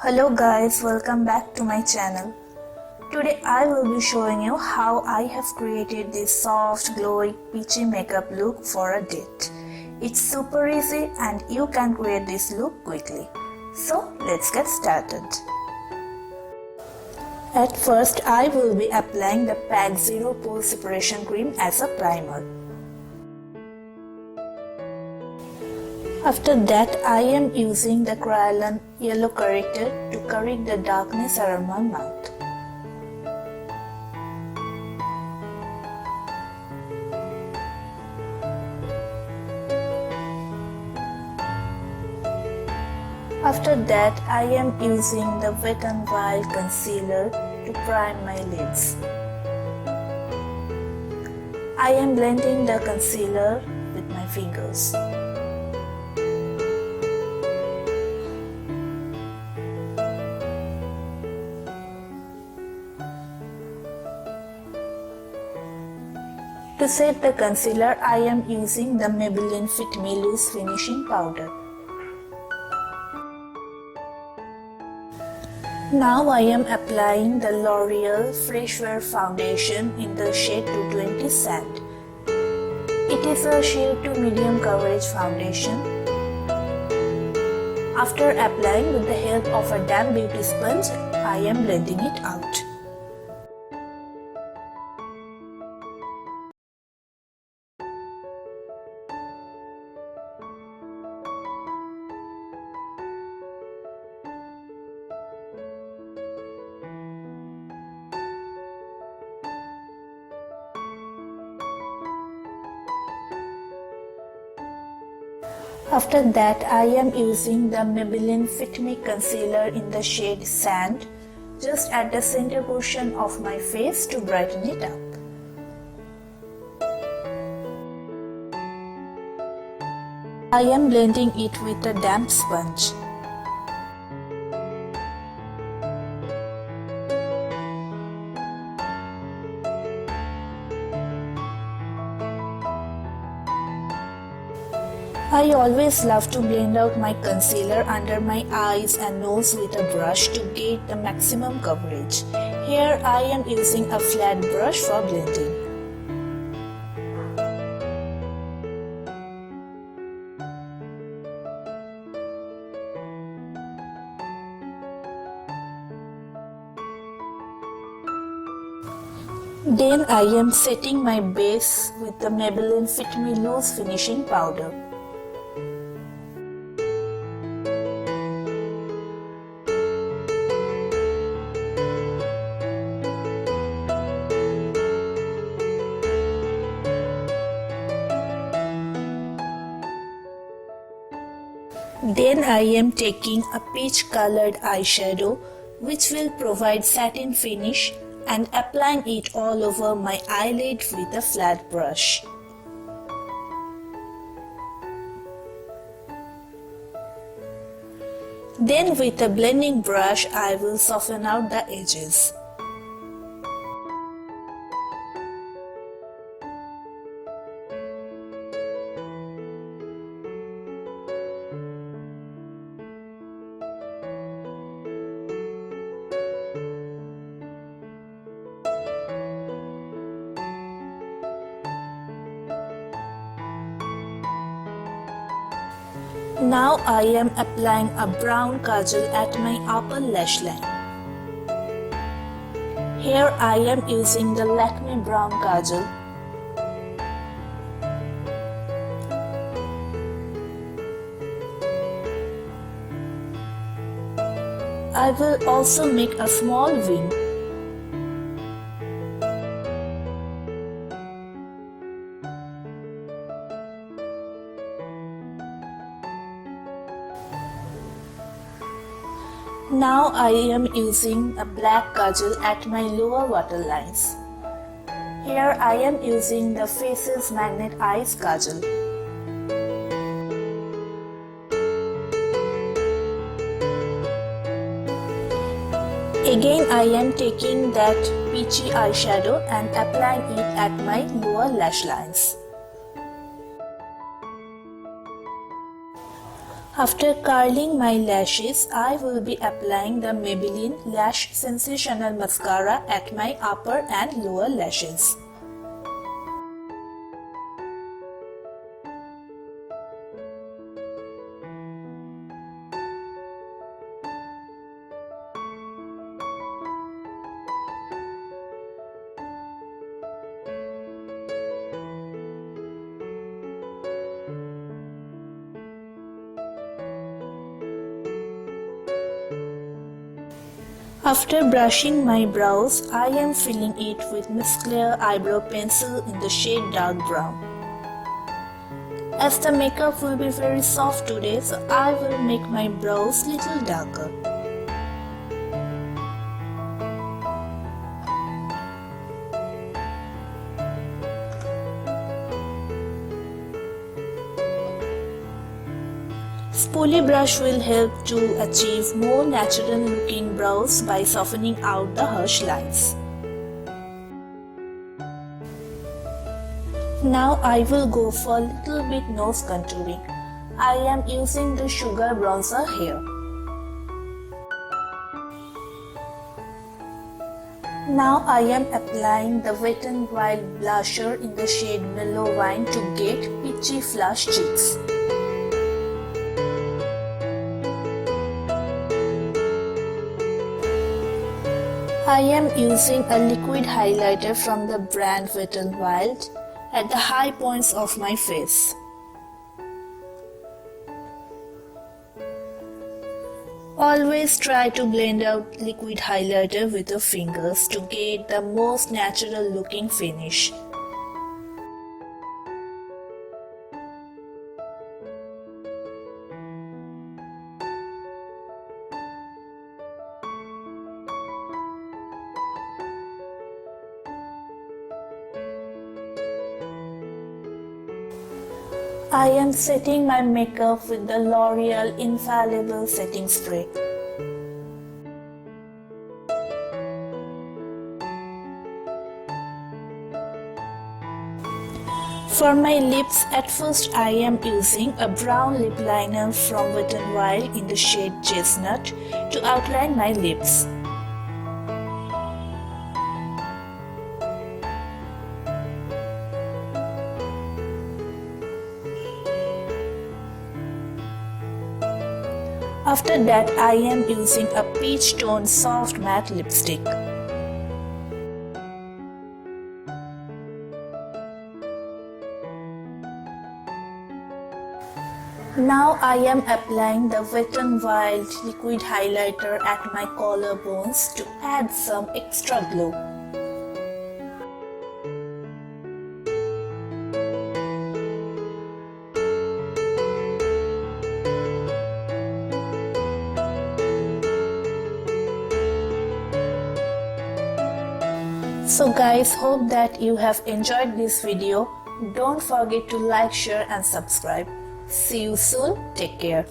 Hello guys, welcome back to my channel. Today I will be showing you how I have created this soft glowy peachy makeup look for a date. It's super easy and you can create this look quickly. So let's get started. At first I will be applying the PAC Zero Pore Separation Cream as a primer. After that, I am using the Kryolan yellow corrector to correct the darkness around my mouth. After that, I am using the Wet n Wild concealer to prime my lids. I am blending the concealer with my fingers. To set the concealer, I am using the Maybelline Fit Me Loose Finishing Powder. Now I am applying the Loreal Freshwear Foundation in the shade 220 Sand. It is a shade to medium coverage foundation. After applying with the help of a damp beauty sponge, I am blending it out. After that, I am using the Maybelline Fit Me Concealer in the shade Sand, just at the center portion of my face to brighten it up. I am blending it with a damp sponge. I always love to blend out my concealer under my eyes and nose with a brush to get the maximum coverage. Here I am using a flat brush for blending. Then I am setting my base with the Maybelline Fit Me Loose Finishing Powder. Then I am taking a peach colored eyeshadow which will provide satin finish and applying it all over my eyelid with a flat brush. Then with a blending brush I will soften out the edges. Now I am applying a brown kajal at my upper lash line. Here I am using the Lakme brown kajal. I will also make a small wing. Now I am using a black kajal at my lower waterlines. Here I am using the Faces Magnet Eyes Kajal. Again I am taking that peachy eyeshadow and applying it at my lower lash lines. After curling my lashes, I will be applying the Maybelline Lash Sensational Mascara at my upper and lower lashes. After brushing my brows, I am filling it with Miss Claire eyebrow pencil in the shade dark brown. As the makeup will be very soft today, so I will make my brows little darker. Spoolie brush will help to achieve more natural looking brows by softening out the harsh lines. Now I will go for a little bit nose contouring. I am using the sugar bronzer here. Now I am applying the Wet n Wild blusher in the shade Mellow Wine to get peachy flush cheeks. I am using a liquid highlighter from the brand Wet n Wild at the high points of my face. Always try to blend out liquid highlighter with your fingers to get the most natural looking finish. I am setting my makeup with the Loreal Infallible Setting Spray. For my lips, at first I am using a brown lip liner from Wet n Wild in the shade Chestnut to outline my lips. After that, I am using a peach tone soft matte lipstick. Now I am applying the Wet n Wild liquid highlighter at my collarbones to add some extra glow. So guys, hope that you have enjoyed this video. Don't forget to like, share and subscribe. See you soon. Take care.